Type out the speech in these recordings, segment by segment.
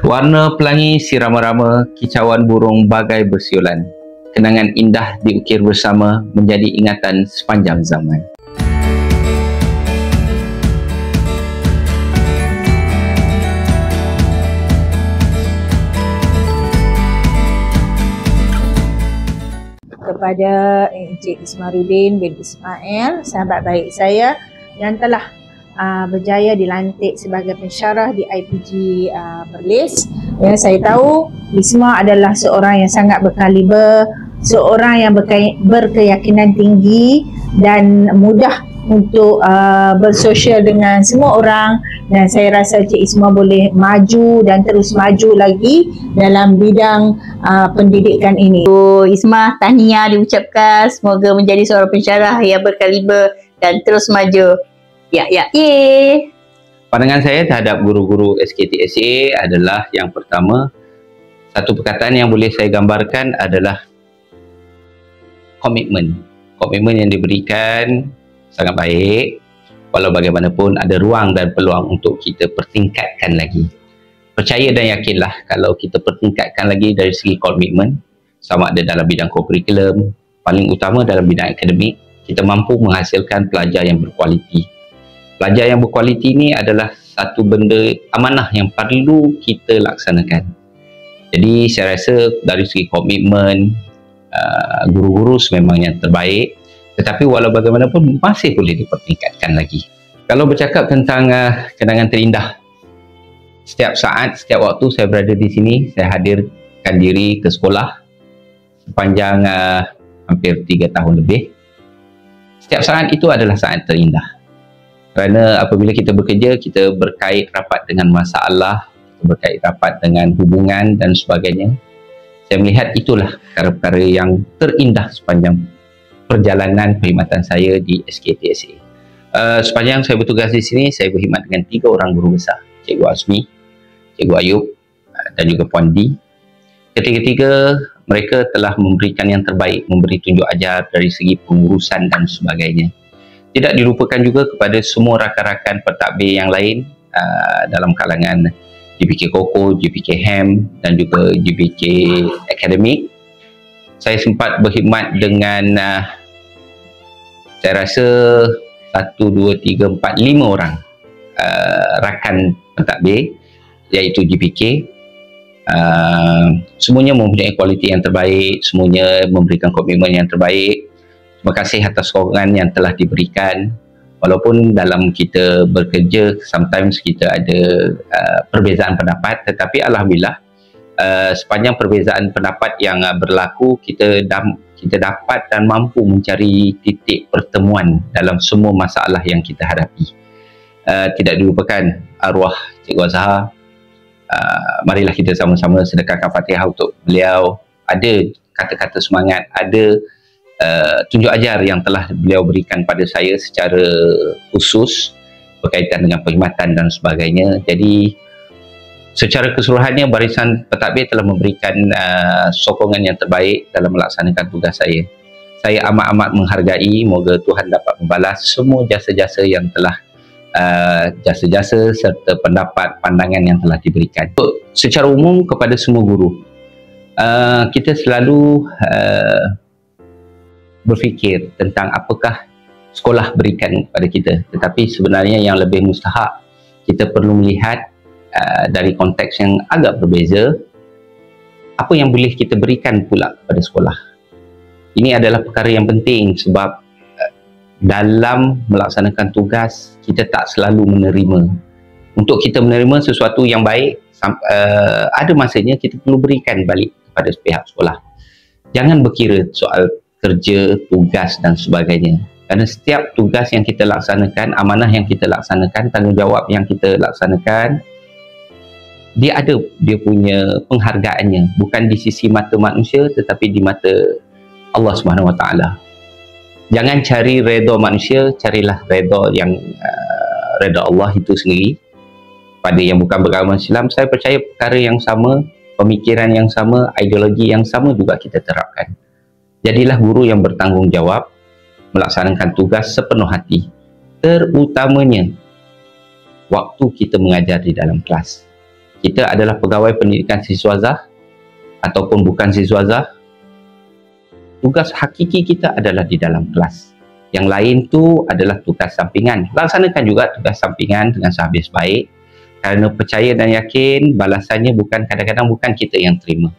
Warna pelangi si rama-rama, kicauan burung bagai bersiulan. Kenangan indah diukir bersama menjadi ingatan sepanjang zaman. Kepada Encik Ismaruddin bin Ismail, sahabat baik saya yang telah berjaya dilantik sebagai pensyarah di IPG Perlis. Ya, saya tahu Isma adalah seorang yang sangat berkaliber, seorang yang berkeyakinan tinggi dan mudah untuk bersosial dengan semua orang, dan saya rasa Cik Isma boleh maju dan terus maju lagi dalam bidang pendidikan ini. Isma, tahniah diucapkan, semoga menjadi seorang pensyarah yang berkaliber dan terus maju. Pandangan saya terhadap guru-guru SKTSA adalah, yang pertama, satu perkataan yang boleh saya gambarkan adalah komitmen. Komitmen yang diberikan sangat baik, walau bagaimanapun ada ruang dan peluang untuk kita pertingkatkan lagi. Percaya dan yakinlah kalau kita pertingkatkan lagi dari segi komitmen, sama ada dalam bidang kurikulum, paling utama dalam bidang akademik, kita mampu menghasilkan pelajar yang berkualiti. Pelajar yang berkualiti ini adalah satu benda amanah yang perlu kita laksanakan. Jadi saya rasa dari segi komitmen, guru-guru sememangnya terbaik, tetapi walau bagaimanapun masih boleh dipertingkatkan lagi. Kalau bercakap tentang kenangan terindah, setiap saat, setiap waktu saya berada di sini, saya hadirkan diri ke sekolah sepanjang hampir 3 tahun lebih. Setiap saat itu adalah saat terindah. Kerana apabila kita bekerja, kita berkait rapat dengan masalah, kita berkait rapat dengan hubungan dan sebagainya. Saya melihat itulah perkara-perkara yang terindah sepanjang perjalanan perkhidmatan saya di SKTSA. Sepanjang saya bertugas di sini, saya berkhidmat dengan 3 orang guru besar, Cikgu Azmi, Cikgu Ayub dan juga Puan D. Ketiga-tiga mereka telah memberikan yang terbaik, memberi tunjuk ajar dari segi pengurusan dan sebagainya. Tidak dilupakan juga kepada semua rakan-rakan pentadbir yang lain dalam kalangan JPK Koko, JPK HEM dan juga JPK Akademik. Saya sempat berkhidmat dengan saya rasa 1, 2, 3, 4, 5 orang rakan pentadbir, iaitu JPK. Semuanya mempunyai kualiti yang terbaik, semuanya memberikan komitmen yang terbaik. Terima kasih atas sokongan yang telah diberikan. Walaupun dalam kita bekerja, sometimes kita ada perbezaan pendapat, tetapi alhamdulillah sepanjang perbezaan pendapat yang berlaku, kita dapat dan mampu mencari titik pertemuan dalam semua masalah yang kita hadapi. Tidak dilupakan arwah Cikgu Azhar. Marilah kita sama-sama sedekahkan Fatihah untuk beliau. Ada kata-kata semangat, ada tunjuk ajar yang telah beliau berikan pada saya secara khusus berkaitan dengan perkhidmatan dan sebagainya. Jadi secara keseluruhannya barisan pentadbir telah memberikan sokongan yang terbaik dalam melaksanakan tugas saya. Saya amat-amat menghargai, moga Tuhan dapat membalas semua jasa-jasa yang telah jasa-jasa serta pendapat, pandangan yang telah diberikan. Secara umum kepada semua guru, kita selalu berfikir tentang apakah sekolah berikan kepada kita, tetapi sebenarnya yang lebih mustahak kita perlu melihat dari konteks yang agak berbeza, apa yang boleh kita berikan pula kepada sekolah. Ini adalah perkara yang penting sebab dalam melaksanakan tugas kita tak selalu menerima. Untuk kita menerima sesuatu yang baik, ada masanya kita perlu berikan balik kepada pihak sekolah. Jangan berkira soal kerja, tugas dan sebagainya. Kerana setiap tugas yang kita laksanakan, amanah yang kita laksanakan, tanggungjawab yang kita laksanakan, dia ada dia punya penghargaannya, bukan di sisi mata manusia tetapi di mata Allah Subhanahu Wa Taala. Jangan cari redha manusia, carilah redha yang redha Allah itu sendiri. Pada yang bukan beragama Islam, saya percaya perkara yang sama, pemikiran yang sama, ideologi yang sama juga kita terapkan. Jadilah guru yang bertanggungjawab, melaksanakan tugas sepenuh hati, terutamanya waktu kita mengajar di dalam kelas. kita adalah pegawai pendidikan siswazah ataupun bukan siswazah, tugas hakiki kita adalah di dalam kelas. Yang lain tu adalah tugas sampingan. Laksanakan juga tugas sampingan dengan sehabis baik, kerana percaya dan yakin balasannya kadang-kadang bukan kita yang terima.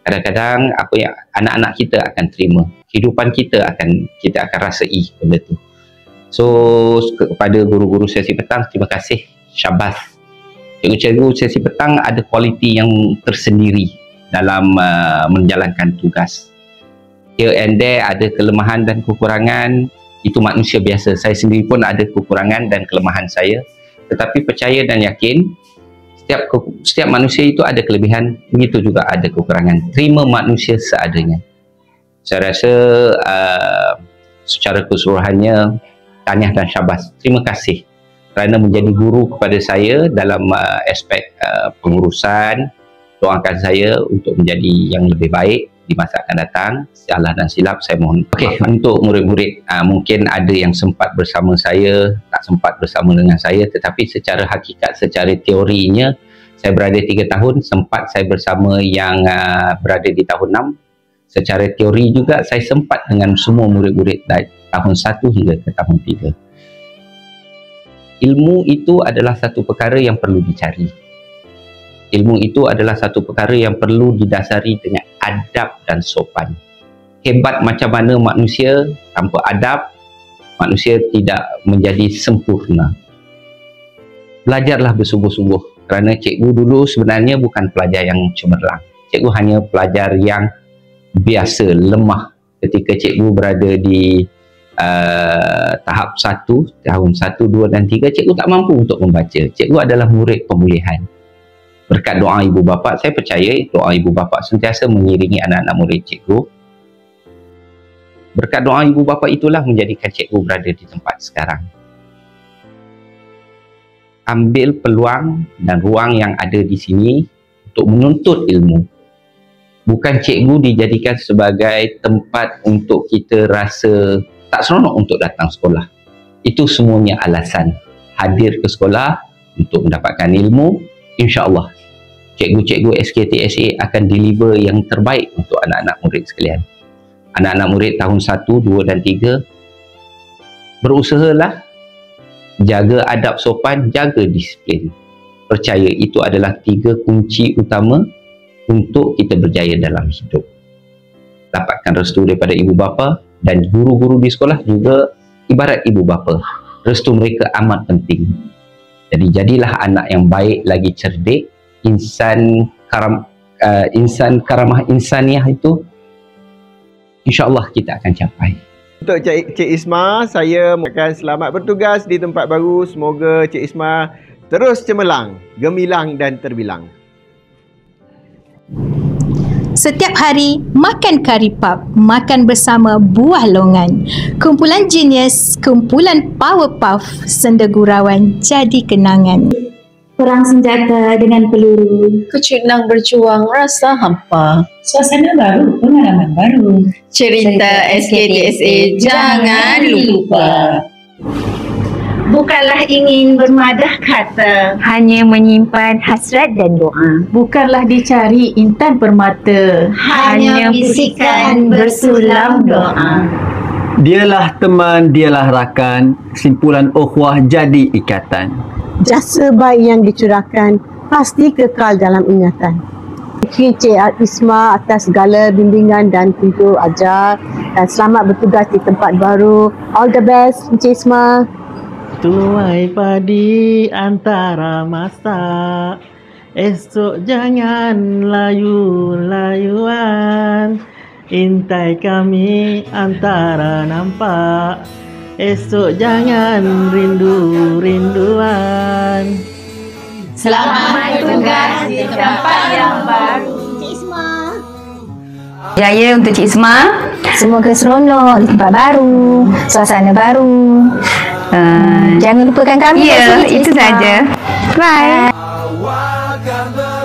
Kadang-kadang apa yang anak-anak kita akan terima. Kehidupan kita akan rasai benda tu. So kepada guru-guru sesi petang, terima kasih, syabas. Cikgu-cikgu sesi petang ada kualiti yang tersendiri dalam menjalankan tugas. Here and there ada kelemahan dan kekurangan, itu manusia biasa. Saya sendiri pun ada kekurangan dan kelemahan saya, tetapi percaya dan yakin setiap manusia itu ada kelebihan, begitu juga ada kekurangan. Terima manusia seadanya. Saya rasa secara keseluruhannya tahniah dan syabas. Terima kasih kerana menjadi guru kepada saya dalam aspek pengurusan. Doakan saya untuk menjadi yang lebih baik di masa akan datang. Salah dan silap saya mohon. Okey, untuk murid-murid, mungkin ada yang sempat bersama saya, tak sempat bersama dengan saya, tetapi secara hakikat, secara teorinya, saya berada 3 tahun, sempat saya bersama yang berada di tahun 6. Secara teori juga saya sempat dengan semua murid-murid dari tahun 1 hingga ke tahun 3. Ilmu itu adalah satu perkara yang perlu dicari. Ilmu itu adalah satu perkara yang perlu didasari dengan adab dan sopan. Hebat macam mana manusia, tanpa adab, manusia tidak menjadi sempurna. Belajarlah bersungguh-sungguh, kerana cikgu dulu sebenarnya bukan pelajar yang cemerlang. Cikgu hanya pelajar yang biasa, lemah. Ketika cikgu berada di tahap 1, tahun 1, 2 dan 3, cikgu tak mampu untuk membaca. Cikgu adalah murid pemulihan. Berkat doa ibu bapa, saya percaya doa ibu bapa sentiasa mengiringi anak-anak murid cikgu. Berkat doa ibu bapa itulah menjadikan cikgu berada di tempat sekarang. Ambil peluang dan ruang yang ada di sini untuk menuntut ilmu. Bukan cikgu dijadikan sebagai tempat untuk kita rasa tak seronok untuk datang sekolah. Itu semuanya alasan. Hadir ke sekolah untuk mendapatkan ilmu, insya-Allah cikgu-cikgu SKTSA akan deliver yang terbaik untuk anak-anak murid sekalian. Anak-anak murid tahun 1, 2 dan 3, berusahalah jaga adab sopan, jaga disiplin. Percaya itu adalah 3 kunci utama untuk kita berjaya dalam hidup. Dapatkan restu daripada ibu bapa, dan guru-guru di sekolah juga ibarat ibu bapa. Restu mereka amat penting. Jadi jadilah anak yang baik lagi cerdik. Insan karamah insaniah itu insya-Allah kita akan capai. Untuk Cik Isma, saya akan selamat bertugas di tempat baru. Semoga Cik Isma terus cemerlang, gemilang dan terbilang. Setiap hari, makan kari puff, makan bersama buah longan. Kumpulan Genius, kumpulan Power Puff, senda gurauan jadi kenangan. Perang senjata dengan peluru, Kecunang berjuang rasa hampa. Suasana baru, pengalaman baru. Cerita SKTSA jangan lupa. bukanlah ingin bermadah kata, hanya menyimpan hasrat dan doa. Bukanlah dicari intan permata, hanya bisikan bersulam doa. Dialah teman, dialah rakan, simpulan ukhuwah jadi ikatan. Jasa baik yang dicurahkan pasti kekal dalam ingatan. Terima kasih Cik Isma atas segala bimbingan dan pintu ajar, dan selamat bertugas di tempat baru. All the best Cik Isma. Tuai padi antara masa, esok jangan layu-layuan. Intai kami antara nampak, esok jangan rindu-rinduan. Selamat bertugas di tempat yang baru. Cik Isma. Jaya untuk Cik Isma. Semoga seronok di tempat baru, suasana baru. Jangan lupakan kami. Ya, itu saja. Bye. Bye.